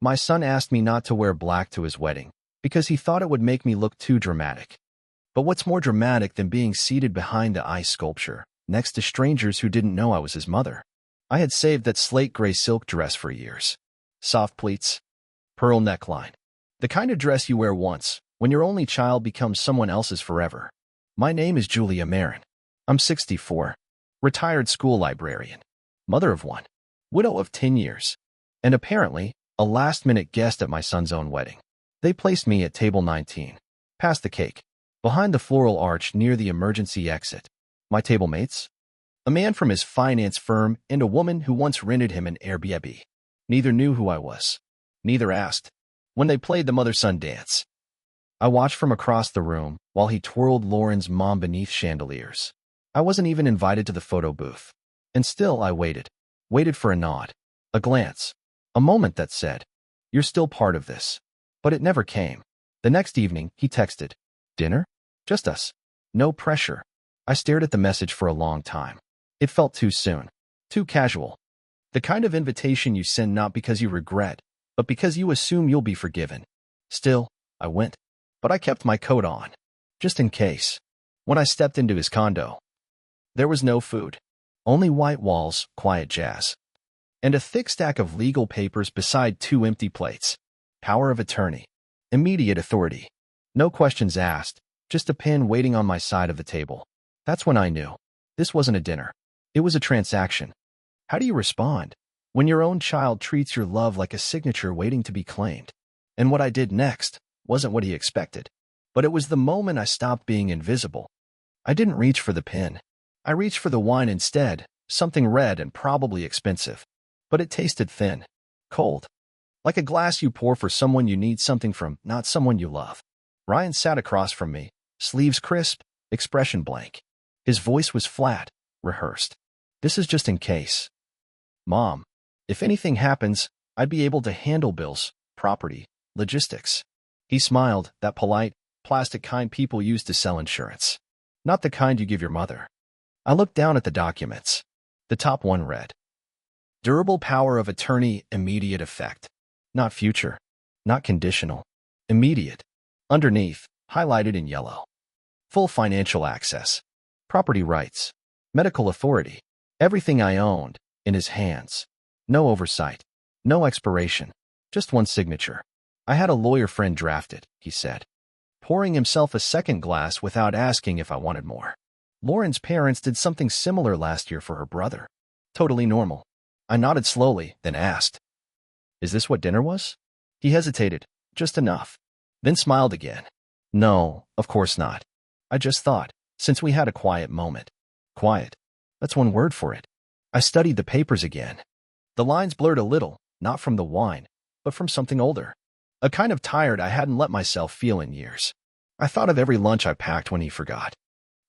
My son asked me not to wear black to his wedding because he thought it would make me look too dramatic. But what's more dramatic than being seated behind the ice sculpture, next to strangers who didn't know I was his mother? I had saved that slate gray silk dress for years. Soft pleats, pearl neckline. The kind of dress you wear once, when your only child becomes someone else's forever. My name is Julia Marin. I'm 64, retired school librarian, mother of one, widow of 10 years, and apparently a last-minute guest at my son's own wedding. They placed me at table 19, past the cake, behind the floral arch near the emergency exit. My table mates? A man from his finance firm and a woman who once rented him an Airbnb. Neither knew who I was. Neither asked. When they played the mother-son dance, I watched from across the room while he twirled Lauren's mom beneath chandeliers. I wasn't even invited to the photo booth. And still I waited. Waited for a nod, a glance, a moment that said, "You're still part of this." But it never came. The next evening, he texted, "Dinner? Just us. No pressure." I stared at the message for a long time. It felt too soon, too casual. The kind of invitation you send not because you regret, but because you assume you'll be forgiven. Still, I went. But I kept my coat on, just in case. When I stepped into his condo, there was no food. Only white walls, quiet jazz, and a thick stack of legal papers beside 2 empty plates. Power of attorney. Immediate authority. No questions asked, just a pen waiting on my side of the table. That's when I knew. This wasn't a dinner. It was a transaction. How do you respond when your own child treats your love like a signature waiting to be claimed? And what I did next wasn't what he expected. But it was the moment I stopped being invisible. I didn't reach for the pen. I reached for the wine instead, something red and probably expensive. But it tasted thin, cold. Like a glass you pour for someone you need something from, not someone you love. Ryan sat across from me, sleeves crisp, expression blank. His voice was flat, rehearsed. "This is just in case. Mom, if anything happens, I'd be able to handle bills, property, logistics." He smiled, that polite, plastic kind people use to sell insurance. Not the kind you give your mother. I looked down at the documents. The top one read, "Durable power of attorney, immediate effect." Not future, not conditional, immediate. Underneath, highlighted in yellow, full financial access, property rights, medical authority, everything I owned, in his hands. No oversight, no expiration, just one signature. "I had a lawyer friend draft it," he said, pouring himself a second glass without asking if I wanted more. "Lauren's parents did something similar last year for her brother. Totally normal." I nodded slowly, then asked, "Is this what dinner was?" He hesitated, just enough, then smiled again. "No, of course not. I just thought, since we had a quiet moment." Quiet. That's one word for it. I studied the papers again. The lines blurred a little, not from the wine, but from something older. A kind of tired I hadn't let myself feel in years. I thought of every lunch I packed when he forgot.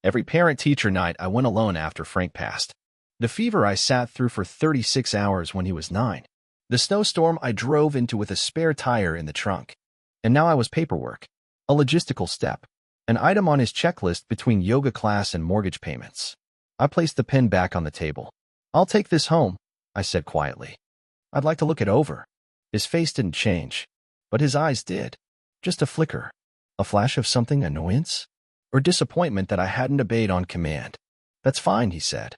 Every parent-teacher night I went alone after Frank passed. The fever I sat through for 36 hours when he was 9. The snowstorm I drove into with a spare tire in the trunk. And now I was paperwork. A logistical step. An item on his checklist between yoga class and mortgage payments. I placed the pen back on the table. "I'll take this home," I said quietly. "I'd like to look it over." His face didn't change, but his eyes did. Just a flicker. A flash of something, annoyance? Or disappointment that I hadn't obeyed on command. "That's fine," he said.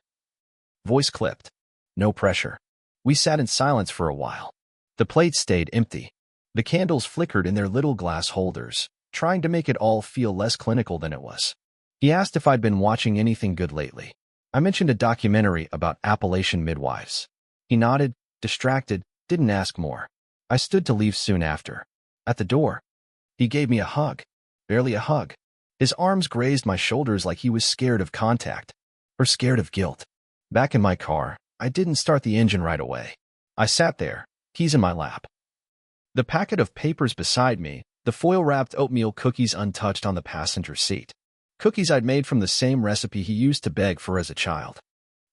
Voice clipped. No pressure. We sat in silence for a while. The plates stayed empty. The candles flickered in their little glass holders, trying to make it all feel less clinical than it was. He asked if I'd been watching anything good lately. I mentioned a documentary about Appalachian midwives. He nodded, distracted, didn't ask more. I stood to leave soon after. At the door, he gave me a hug. Barely a hug. His arms grazed my shoulders like he was scared of contact. Or scared of guilt. Back in my car, I didn't start the engine right away. I sat there, keys in my lap. The packet of papers beside me, the foil-wrapped oatmeal cookies untouched on the passenger seat. Cookies I'd made from the same recipe he used to beg for as a child.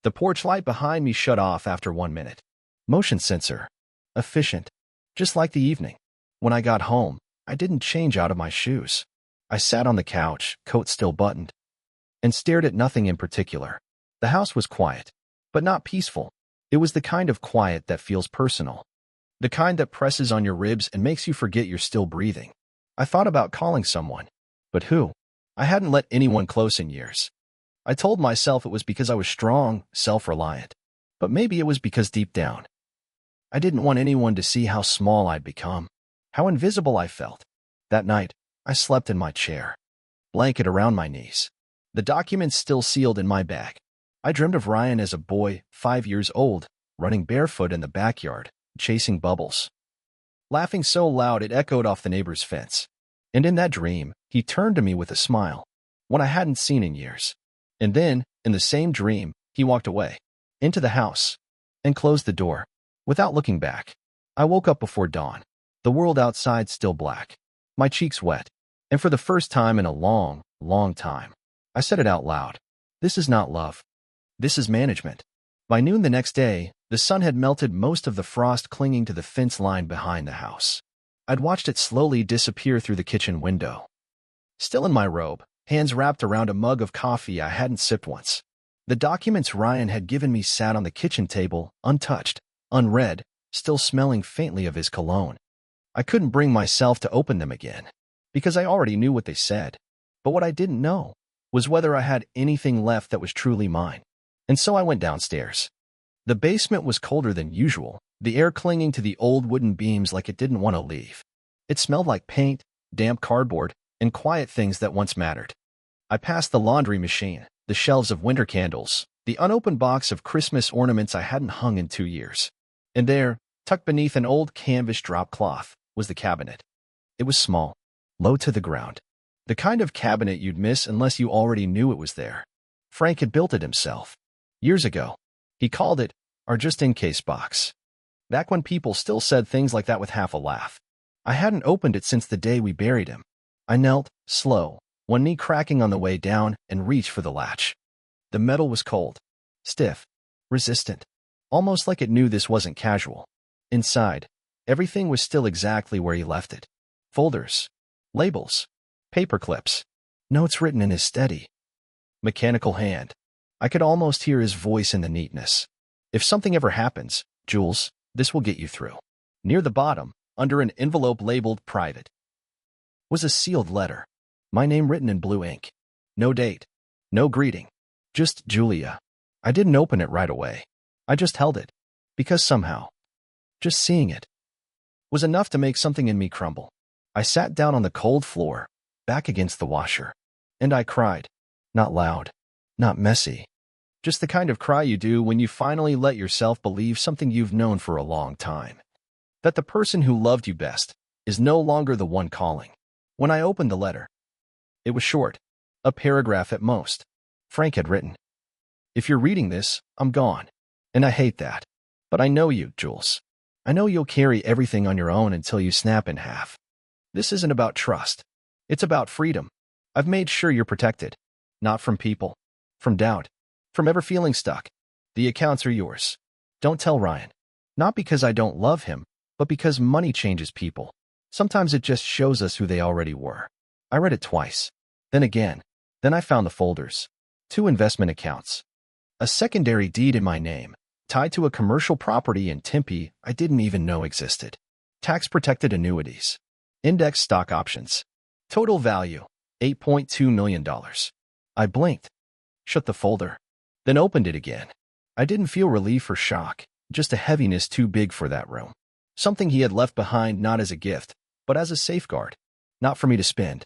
The porch light behind me shut off after 1 minute. Motion sensor. Efficient. Just like the evening. When I got home, I didn't change out of my shoes. I sat on the couch, coat still buttoned, and stared at nothing in particular. The house was quiet, but not peaceful. It was the kind of quiet that feels personal. The kind that presses on your ribs and makes you forget you're still breathing. I thought about calling someone. But who? I hadn't let anyone close in years. I told myself it was because I was strong, self-reliant. But maybe it was because deep down, I didn't want anyone to see how small I'd become, how invisible I felt. That night, I slept in my chair, blanket around my knees, the documents still sealed in my bag. I dreamed of Ryan as a boy, 5 years old, running barefoot in the backyard, chasing bubbles, laughing so loud it echoed off the neighbor's fence. And in that dream, he turned to me with a smile, one I hadn't seen in years. And then, in the same dream, he walked away, into the house, and closed the door, without looking back. I woke up before dawn, the world outside still black, my cheeks wet, and for the first time in a long, long time, I said it out loud. This is not love. This is management. By noon the next day, the sun had melted most of the frost clinging to the fence line behind the house. I'd watched it slowly disappear through the kitchen window. Still in my robe, hands wrapped around a mug of coffee I hadn't sipped once. The documents Ryan had given me sat on the kitchen table, untouched, unread, still smelling faintly of his cologne. I couldn't bring myself to open them again, because I already knew what they said. But what I didn't know was whether I had anything left that was truly mine. And so I went downstairs. The basement was colder than usual, the air clinging to the old wooden beams like it didn't want to leave. It smelled like paint, damp cardboard, and quiet things that once mattered. I passed the laundry machine, the shelves of winter candles, the unopened box of Christmas ornaments I hadn't hung in 2 years. And there, tucked beneath an old canvas drop cloth, was the cabinet. It was small, low to the ground. The kind of cabinet you'd miss unless you already knew it was there. Frank had built it himself. Years ago. He called it our just-in-case box. Back when people still said things like that with half a laugh. I hadn't opened it since the day we buried him. I knelt, slow, one knee cracking on the way down, and reached for the latch. The metal was cold, stiff, resistant, almost like it knew this wasn't casual. Inside, everything was still exactly where he left it. Folders, labels, paper clips, notes written in his steady, mechanical hand. I could almost hear his voice in the neatness. If something ever happens, Jules, this will get you through. Near the bottom, under an envelope labeled private, was a sealed letter. My name written in blue ink. No date, no greeting, just Julia. I didn't open it right away. I just held it, because somehow, just seeing it was enough to make something in me crumble. I sat down on the cold floor, back against the washer, and I cried. Not loud, not messy, just the kind of cry you do when you finally let yourself believe something you've known for a long time. That the person who loved you best is no longer the one calling. When I opened the letter, it was short, a paragraph at most. Frank had written, "If you're reading this, I'm gone. And I hate that. But I know you, Jules. I know you'll carry everything on your own until you snap in half. This isn't about trust. It's about freedom. I've made sure you're protected. Not from people. From doubt. From ever feeling stuck. The accounts are yours. Don't tell Ryan. Not because I don't love him, but because money changes people. Sometimes it just shows us who they already were." I read it twice. Then again. Then I found the folders. 2 investment accounts. A secondary deed in my name, tied to a commercial property in Tempe I didn't even know existed. Tax-protected annuities. Index stock options. Total value, $8.2 million. I blinked, shut the folder, then opened it again. I didn't feel relief or shock, just a heaviness too big for that room. Something he had left behind not as a gift, but as a safeguard. Not for me to spend,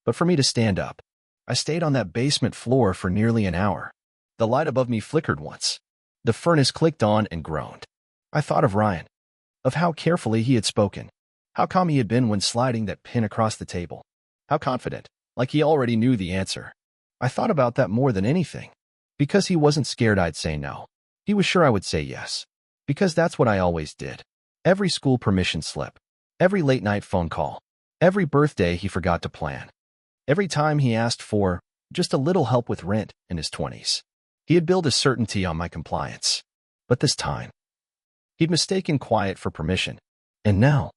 but for me to stand up. I stayed on that basement floor for nearly an hour. The light above me flickered once. The furnace clicked on and groaned. I thought of Ryan, of how carefully he had spoken, how calm he had been when sliding that pin across the table, how confident, like he already knew the answer. I thought about that more than anything. Because he wasn't scared I'd say no. He was sure I would say yes. Because that's what I always did. Every school permission slip. Every late-night phone call. Every birthday he forgot to plan. Every time he asked for just a little help with rent in his 20s. He had built a certainty on my compliance. But this time, he'd mistaken quiet for permission. And now,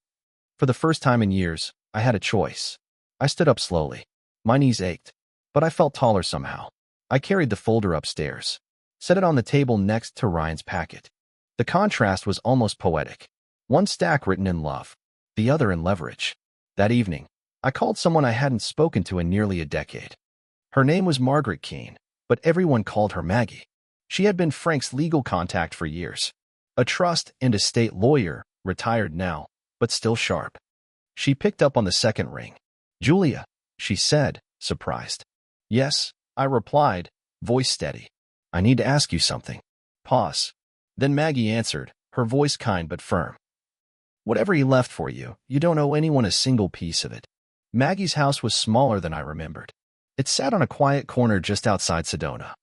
for the first time in years, I had a choice. I stood up slowly. My knees ached, but I felt taller somehow. I carried the folder upstairs, set it on the table next to Ryan's packet. The contrast was almost poetic. One stack written in love, the other in leverage. That evening, I called someone I hadn't spoken to in nearly a decade. Her name was Margaret Keene, but everyone called her Maggie. She had been Frank's legal contact for years. A trust and estate lawyer, retired now, but still sharp. She picked up on the second ring. "Julia," she said, surprised. "Yes," I replied, voice steady. "I need to ask you something." Pause. Then Maggie answered, her voice kind but firm. "Whatever he left for you, you don't owe anyone a single piece of it." Maggie's house was smaller than I remembered. It sat on a quiet corner just outside Sedona,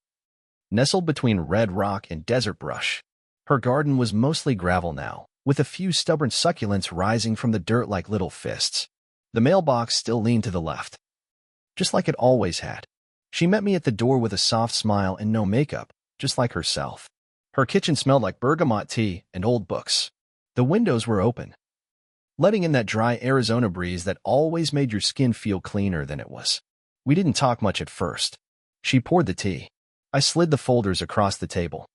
nestled between red rock and desert brush. Her garden was mostly gravel now, with a few stubborn succulents rising from the dirt like little fists. The mailbox still leaned to the left, just like it always had. She met me at the door with a soft smile and no makeup, just like herself. Her kitchen smelled like bergamot tea and old books. The windows were open, letting in that dry Arizona breeze that always made your skin feel cleaner than it was. We didn't talk much at first. She poured the tea. I slid the folders across the table.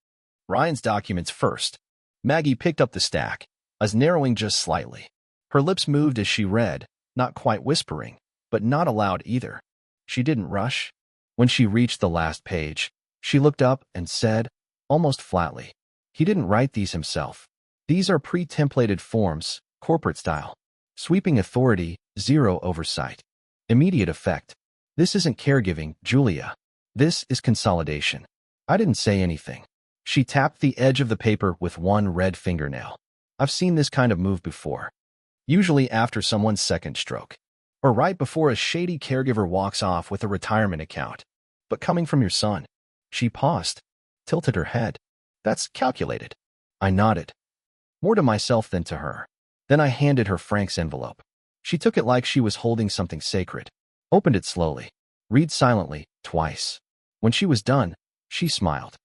Ryan's documents first. Maggie picked up the stack, us narrowing just slightly. Her lips moved as she read, not quite whispering, but not aloud either. She didn't rush. When she reached the last page, she looked up and said, almost flatly, "He didn't write these himself. These are pre-templated forms, corporate style. Sweeping authority, zero oversight. Immediate effect. This isn't caregiving, Julia. This is consolidation." I didn't say anything. She tapped the edge of the paper with one red fingernail. I've seen this kind of move before. Usually after someone's second stroke, or right before a shady caregiver walks off with a retirement account. But coming from your son. She paused, tilted her head. "That's calculated." I nodded, more to myself than to her. Then I handed her Frank's envelope. She took it like she was holding something sacred, opened it slowly, read silently, twice. When she was done, she smiled.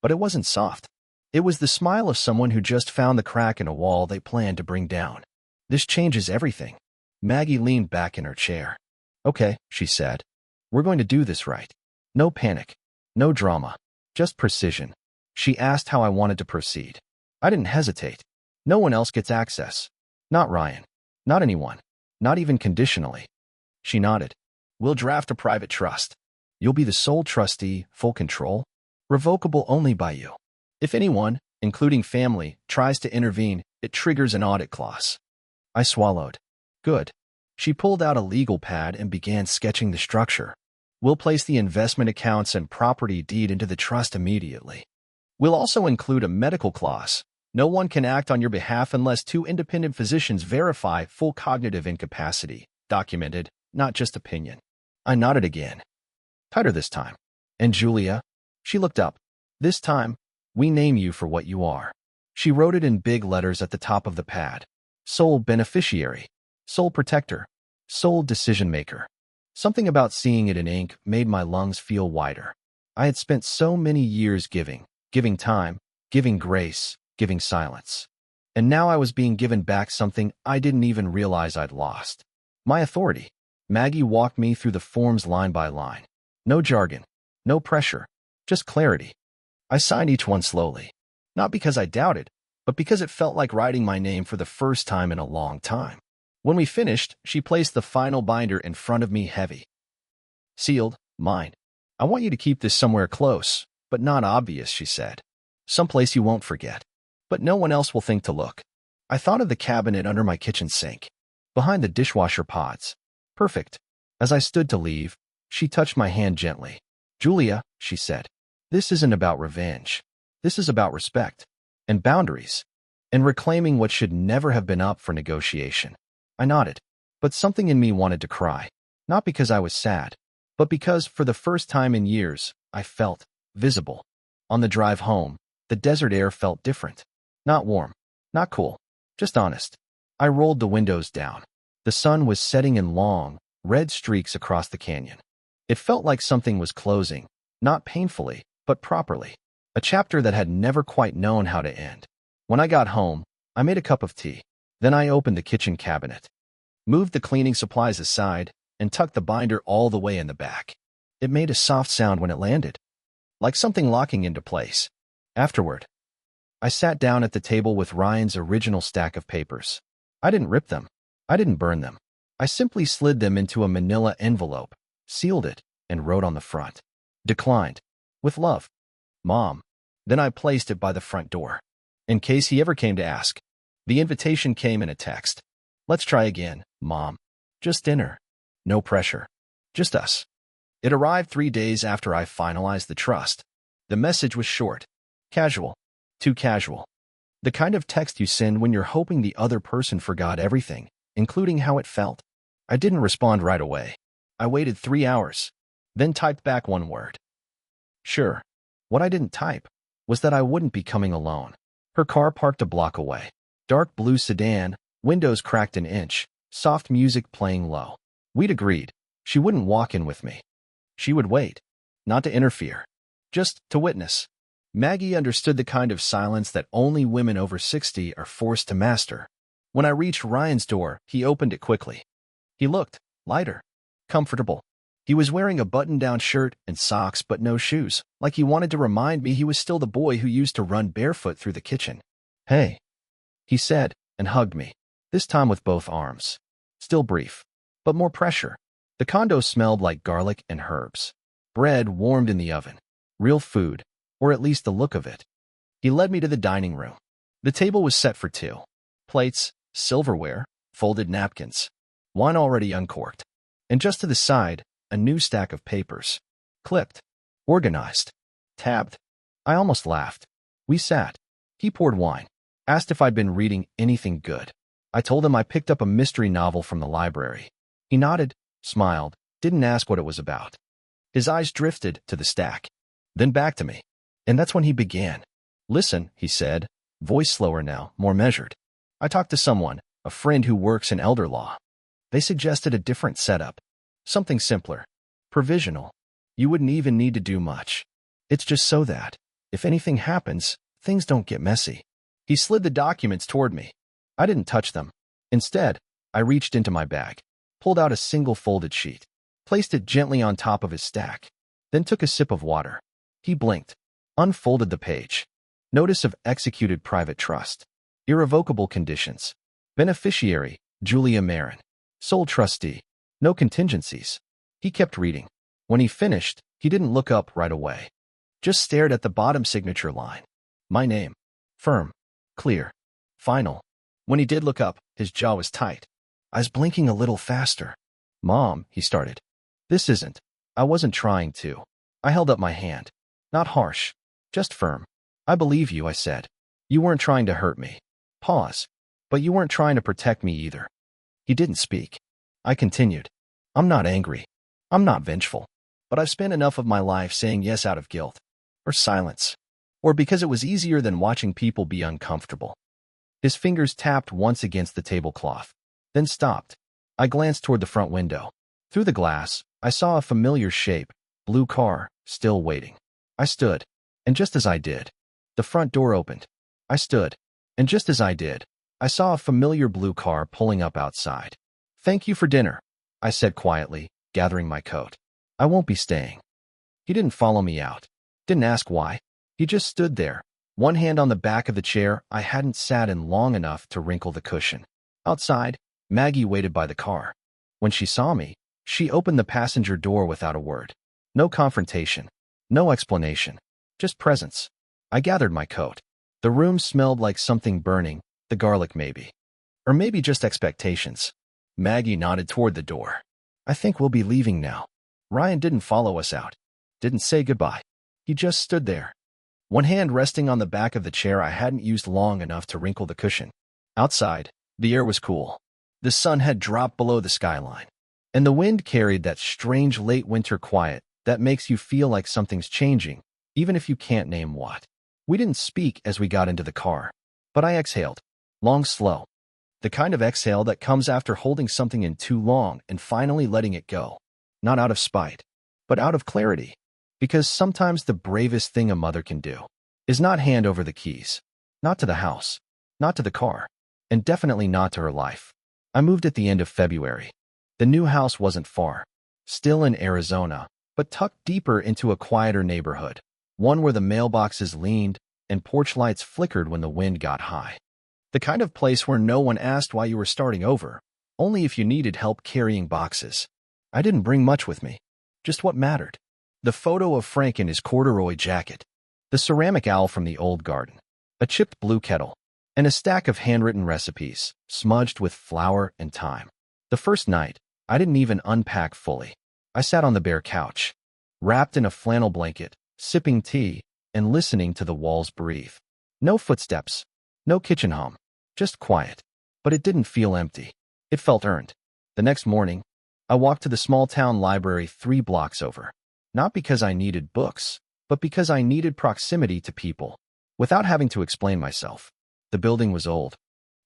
But it wasn't soft. It was the smile of someone who just found the crack in a wall they planned to bring down. "This changes everything." Maggie leaned back in her chair. "Okay," she said. "We're going to do this right. No panic. No drama. Just precision." She asked how I wanted to proceed. I didn't hesitate. No one else gets access. Not Ryan. Not anyone. Not even conditionally. She nodded. "We'll draft a private trust. You'll be the sole trustee, full control. Revocable only by you. If anyone, including family, tries to intervene, it triggers an audit clause." I swallowed. "Good." She pulled out a legal pad and began sketching the structure. "We'll place the investment accounts and property deed into the trust immediately. We'll also include a medical clause. No one can act on your behalf unless 2 independent physicians verify full cognitive incapacity. Documented, not just opinion." I nodded again. Tighter this time. "And Julia?" She looked up. "This time, we name you for what you are." She wrote it in big letters at the top of the pad. Sole beneficiary. Sole protector. Sole decision maker. Something about seeing it in ink made my lungs feel wider. I had spent so many years giving time, giving grace, giving silence. And now I was being given back something I didn't even realize I'd lost. My authority. Maggie walked me through the forms line by line. No jargon. No pressure. Just clarity. I signed each one slowly. Not because I doubted, but because it felt like writing my name for the first time in a long time. When we finished, she placed the final binder in front of me heavy. "Sealed, mine. I want you to keep this somewhere close, but not obvious," she said. "Someplace you won't forget. But no one else will think to look." I thought of the cabinet under my kitchen sink, behind the dishwasher pods. Perfect. As I stood to leave, she touched my hand gently. "Julia," she said, "this isn't about revenge. This is about respect, and boundaries, and reclaiming what should never have been up for negotiation." I nodded, but something in me wanted to cry. Not because I was sad, but because, for the first time in years, I felt visible. On the drive home, the desert air felt different. Not warm, not cool, just honest. I rolled the windows down. The sun was setting in long, red streaks across the canyon. It felt like something was closing, not painfully, but properly. A chapter that had never quite known how to end. When I got home, I made a cup of tea. Then I opened the kitchen cabinet, moved the cleaning supplies aside, and tucked the binder all the way in the back. It made a soft sound when it landed, like something locking into place. Afterward, I sat down at the table with Ryan's original stack of papers. I didn't rip them. I didn't burn them. I simply slid them into a manila envelope, sealed it, and wrote on the front, "Declined. With love, Mom." Then I placed it by the front door, in case he ever came to ask. The invitation came in a text. "Let's try again, Mom. Just dinner. No pressure. Just us." It arrived 3 days after I finalized the trust. The message was short. Casual. Too casual. The kind of text you send when you're hoping the other person forgot everything, including how it felt. I didn't respond right away. I waited 3 hours, then typed back one word. Sure. What I didn't type was that I wouldn't be coming alone. Her car parked a block away. Dark blue sedan, windows cracked an inch, soft music playing low. We'd agreed. She wouldn't walk in with me. She would wait. Not to interfere. Just to witness. Maggie understood the kind of silence that only women over 60 are forced to master. When I reached Ryan's door, he opened it quickly. He looked lighter, comfortable. He was wearing a button-down shirt and socks but no shoes, like he wanted to remind me he was still the boy who used to run barefoot through the kitchen. "Hey," he said, and hugged me, this time with both arms. Still brief, but more pressure. The condo smelled like garlic and herbs. Bread warmed in the oven. Real food, or at least the look of it. He led me to the dining room. The table was set for 2. Plates, silverware, folded napkins, wine already uncorked. And just to the side, a new stack of papers. Clipped, organized, tabbed. I almost laughed. We sat. He poured wine, asked if I'd been reading anything good. I told him I picked up a mystery novel from the library. He nodded, smiled, didn't ask what it was about. His eyes drifted to the stack, then back to me. And that's when he began. "Listen," he said, voice slower now, more measured. "I talked to someone, a friend who works in elder law. They suggested a different setup. Something simpler. Provisional. You wouldn't even need to do much. It's just so that, if anything happens, things don't get messy." He slid the documents toward me. I didn't touch them. Instead, I reached into my bag, pulled out a single folded sheet, placed it gently on top of his stack, then took a sip of water. He blinked, unfolded the page. Notice of executed private trust. Irrevocable conditions. Beneficiary, Julia Marin. Sole trustee. No contingencies. He kept reading. When he finished, he didn't look up right away. Just stared at the bottom signature line. My name. Firm. Clear. Final. When he did look up, his jaw was tight. I was blinking a little faster. "Mom," he started. "This isn't. I wasn't trying to." I held up my hand. Not harsh. Just firm. "I believe you," I said. "You weren't trying to hurt me." Pause. "But you weren't trying to protect me either." He didn't speak. I continued. "I'm not angry. I'm not vengeful. But I've spent enough of my life saying yes out of guilt. Or silence. Or because it was easier than watching people be uncomfortable." His fingers tapped once against the tablecloth, then stopped. I glanced toward the front window. Through the glass, I saw a familiar shape, blue car, still waiting. I stood, and just as I did, the front door opened. I stood, and just as I did, I saw a familiar blue car pulling up outside. "Thank you for dinner," I said quietly, gathering my coat. "I won't be staying." He didn't follow me out. Didn't ask why. He just stood there, one hand on the back of the chair I hadn't sat in long enough to wrinkle the cushion. Outside, Maggie waited by the car. When she saw me, she opened the passenger door without a word. No confrontation. No explanation. Just presence. I gathered my coat. The room smelled like something burning, the garlic maybe. Or maybe just expectations. Maggie nodded toward the door. "I think we'll be leaving now." Ryan didn't follow us out. Didn't say goodbye. He just stood there. One hand resting on the back of the chair I hadn't used long enough to wrinkle the cushion. Outside, the air was cool. The sun had dropped below the skyline, and the wind carried that strange late winter quiet that makes you feel like something's changing, even if you can't name what. We didn't speak as we got into the car, but I exhaled. Long, slow. The kind of exhale that comes after holding something in too long and finally letting it go. Not out of spite, but out of clarity. Because sometimes the bravest thing a mother can do is not hand over the keys. Not to the house. Not to the car. And definitely not to her life. I moved at the end of February. The new house wasn't far. Still in Arizona, but tucked deeper into a quieter neighborhood. One where the mailboxes leaned and porch lights flickered when the wind got high. The kind of place where no one asked why you were starting over, only if you needed help carrying boxes. I didn't bring much with me, just what mattered. The photo of Frank in his corduroy jacket, the ceramic owl from the old garden, a chipped blue kettle, and a stack of handwritten recipes, smudged with flour and thyme. The first night, I didn't even unpack fully. I sat on the bare couch, wrapped in a flannel blanket, sipping tea, and listening to the walls breathe. No footsteps, no kitchen hum, just quiet. But it didn't feel empty. It felt earned. The next morning, I walked to the small-town library 3 blocks over. Not because I needed books, but because I needed proximity to people, without having to explain myself. The building was old,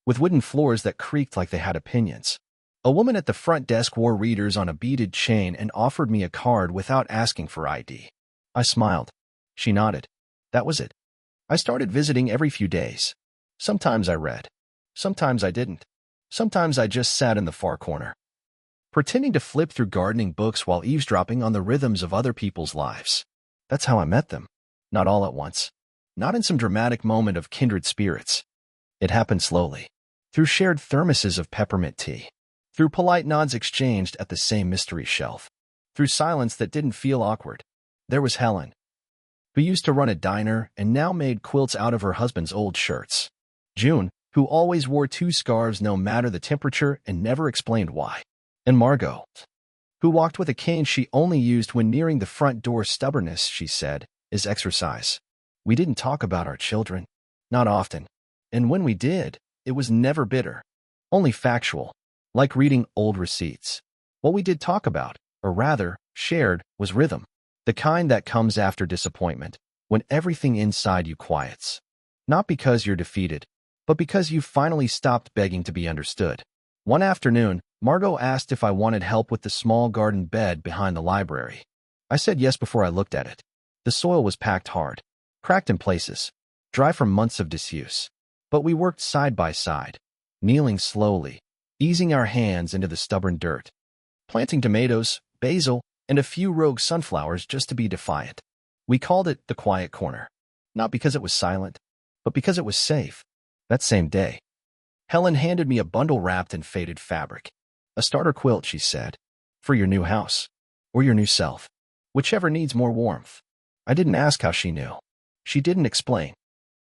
with wooden floors that creaked like they had opinions. A woman at the front desk wore readers on a beaded chain and offered me a card without asking for ID. I smiled. She nodded. That was it. I started visiting every few days. Sometimes I read. Sometimes I didn't. Sometimes I just sat in the far corner, pretending to flip through gardening books while eavesdropping on the rhythms of other people's lives. That's how I met them. Not all at once. Not in some dramatic moment of kindred spirits. It happened slowly, through shared thermoses of peppermint tea, through polite nods exchanged at the same mystery shelf, through silence that didn't feel awkward. There was Helen, who used to run a diner and now made quilts out of her husband's old shirts. June, who always wore 2 scarves no matter the temperature and never explained why. And Margot, who walked with a cane she only used when nearing the front door. Stubbornness, she said, is exercise. We didn't talk about our children. Not often. And when we did, it was never bitter. Only factual, like reading old receipts. What we did talk about, or rather, shared, was rhythm. The kind that comes after disappointment, when everything inside you quiets. Not because you're defeated, but because you've finally stopped begging to be understood. One afternoon, Margot asked if I wanted help with the small garden bed behind the library. I said yes before I looked at it. The soil was packed hard, cracked in places, dry from months of disuse. But we worked side by side, kneeling slowly, easing our hands into the stubborn dirt, planting tomatoes, basil, and a few rogue sunflowers just to be defiant. We called it the quiet corner, not because it was silent, but because it was safe. That same day, Helen handed me a bundle wrapped in faded fabric. A starter quilt, she said, for your new house, or your new self, whichever needs more warmth. I didn't ask how she knew. She didn't explain.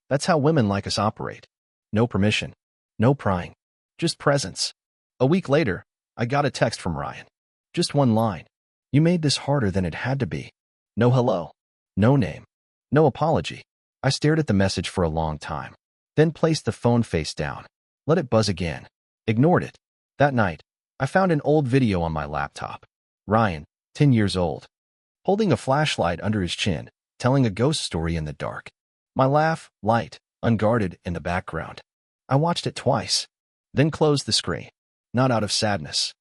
That's how women like us operate. No permission, no prying, just presence. A week later, I got a text from Ryan. Just one line. You made this harder than it had to be. No hello, no name, no apology. I stared at the message for a long time, then placed the phone face down, let it buzz again, ignored it. That night, I found an old video on my laptop. Ryan, 10 years old, holding a flashlight under his chin, telling a ghost story in the dark. My laugh, light, unguarded, in the background. I watched it twice, then closed the screen, not out of sadness,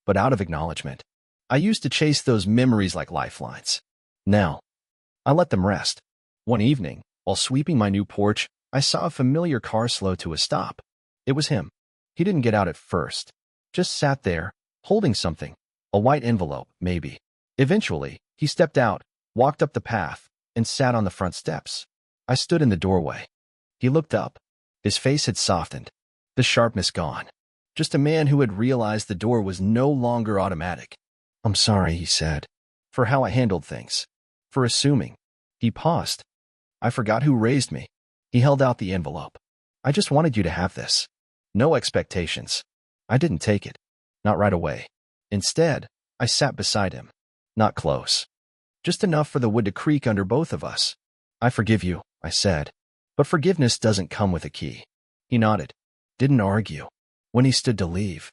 but out of acknowledgement. I used to chase those memories like lifelines. Now, I let them rest. One evening, while sweeping my new porch, I saw a familiar car slow to a stop. It was him. He didn't get out at first, just sat there, holding something, a white envelope, maybe. Eventually, he stepped out, walked up the path, and sat on the front steps. I stood in the doorway. He looked up. His face had softened, the sharpness gone. Just a man who had realized the door was no longer automatic. I'm sorry, he said, for how I handled things, for assuming. He paused. I forgot who raised me. He held out the envelope. I just wanted you to have this. No expectations. I didn't take it. Not right away. Instead, I sat beside him. Not close. Just enough for the wood to creak under both of us. I forgive you, I said. But forgiveness doesn't come with a key. He nodded. Didn't argue. When he stood to leave,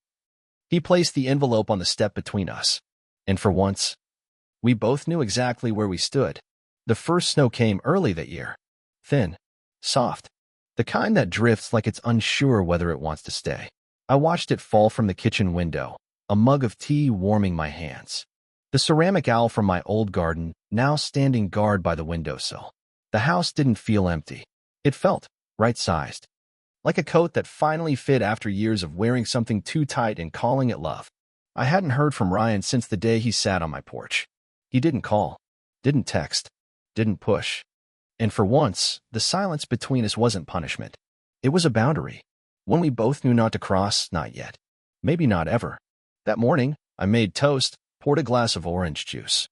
he placed the envelope on the step between us. And for once, we both knew exactly where we stood. The first snow came early that year. Thin, soft, the kind that drifts like it's unsure whether it wants to stay. I watched it fall from the kitchen window, a mug of tea warming my hands. The ceramic owl from my old garden, now standing guard by the windowsill. The house didn't feel empty. It felt right-sized, like a coat that finally fit after years of wearing something too tight and calling it love. I hadn't heard from Ryan since the day he sat on my porch. He didn't call, didn't text, didn't push. And for once, the silence between us wasn't punishment. It was a boundary. One we both knew not to cross, not yet. Maybe not ever. That morning, I made toast, poured a glass of orange juice,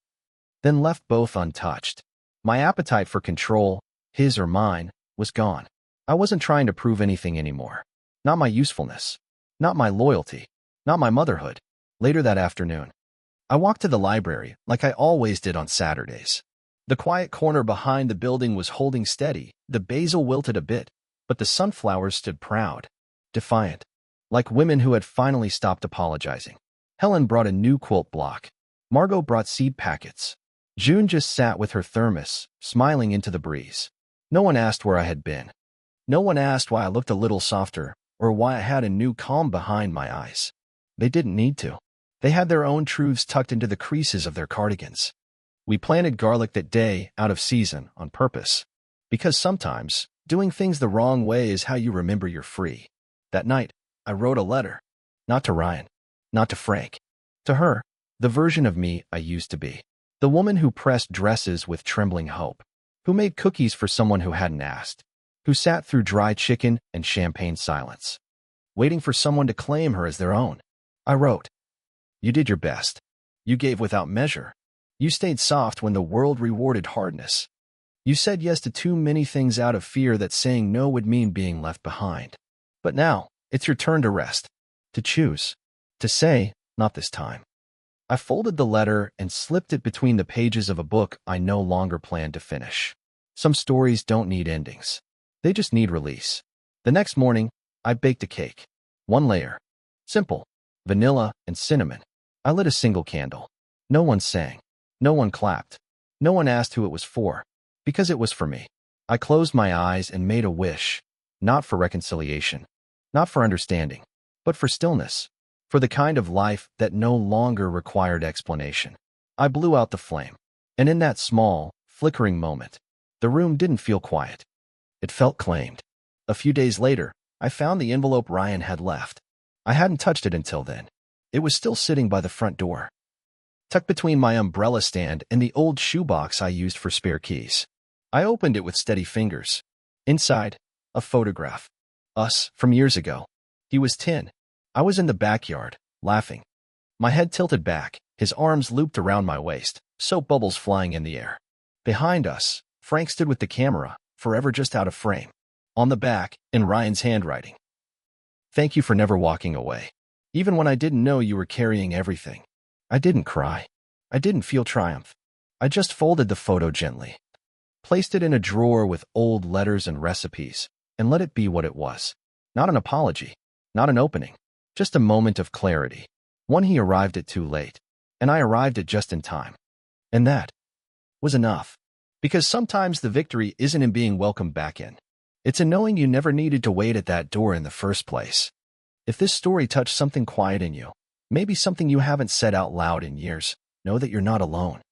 then left both untouched. My appetite for control, his or mine, was gone. I wasn't trying to prove anything anymore. Not my usefulness. Not my loyalty. Not my motherhood. Later that afternoon, I walked to the library like I always did on Saturdays. The quiet corner behind the building was holding steady. The basil wilted a bit, but the sunflowers stood proud, defiant, like women who had finally stopped apologizing. Helen brought a new quilt block. Margot brought seed packets. June just sat with her thermos, smiling into the breeze. No one asked where I had been. No one asked why I looked a little softer, or why I had a new calm behind my eyes. They didn't need to. They had their own truths tucked into the creases of their cardigans. We planted garlic that day, out of season, on purpose. Because sometimes, doing things the wrong way is how you remember you're free. That night, I wrote a letter. Not to Ryan. Not to Frank. To her, the version of me I used to be. The woman who pressed dresses with trembling hope. Who made cookies for someone who hadn't asked. Who sat through dry chicken and champagne silence, waiting for someone to claim her as their own. I wrote, "You did your best. You gave without measure. You stayed soft when the world rewarded hardness. You said yes to too many things out of fear that saying no would mean being left behind. But now, it's your turn to rest, to choose, to say, not this time." I folded the letter and slipped it between the pages of a book I no longer planned to finish. Some stories don't need endings. They just need release. The next morning, I baked a cake. One layer. Simple. Vanilla and cinnamon. I lit a single candle. No one sang. No one clapped. No one asked who it was for. Because it was for me. I closed my eyes and made a wish. Not for reconciliation. Not for understanding. But for stillness. For the kind of life that no longer required explanation. I blew out the flame. And in that small, flickering moment, the room didn't feel quiet. It felt claimed. A few days later, I found the envelope Ryan had left. I hadn't touched it until then. It was still sitting by the front door, tucked between my umbrella stand and the old shoebox I used for spare keys. I opened it with steady fingers. Inside, a photograph. Us, from years ago. He was 10. I was in the backyard, laughing. My head tilted back, his arms looped around my waist, soap bubbles flying in the air. Behind us, Frank stood with the camera, forever just out of frame. On the back, in Ryan's handwriting. "Thank you for never walking away. Even when I didn't know you were carrying everything." I didn't cry. I didn't feel triumph. I just folded the photo gently, placed it in a drawer with old letters and recipes, and let it be what it was. Not an apology, not an opening, just a moment of clarity. One he arrived at too late, and I arrived at just in time. And that was enough. Because sometimes the victory isn't in being welcomed back in. It's in knowing you never needed to wait at that door in the first place. If this story touched something quiet in you, maybe something you haven't said out loud in years, know that you're not alone.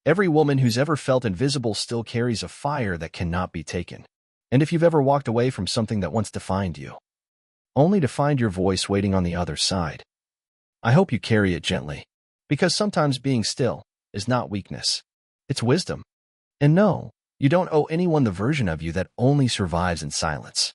Every woman who's ever felt invisible still carries a fire that cannot be taken. And if you've ever walked away from something that once defined you, only to find your voice waiting on the other side, I hope you carry it gently. Because sometimes being still is not weakness. It's wisdom. And no, you don't owe anyone the version of you that only survives in silence.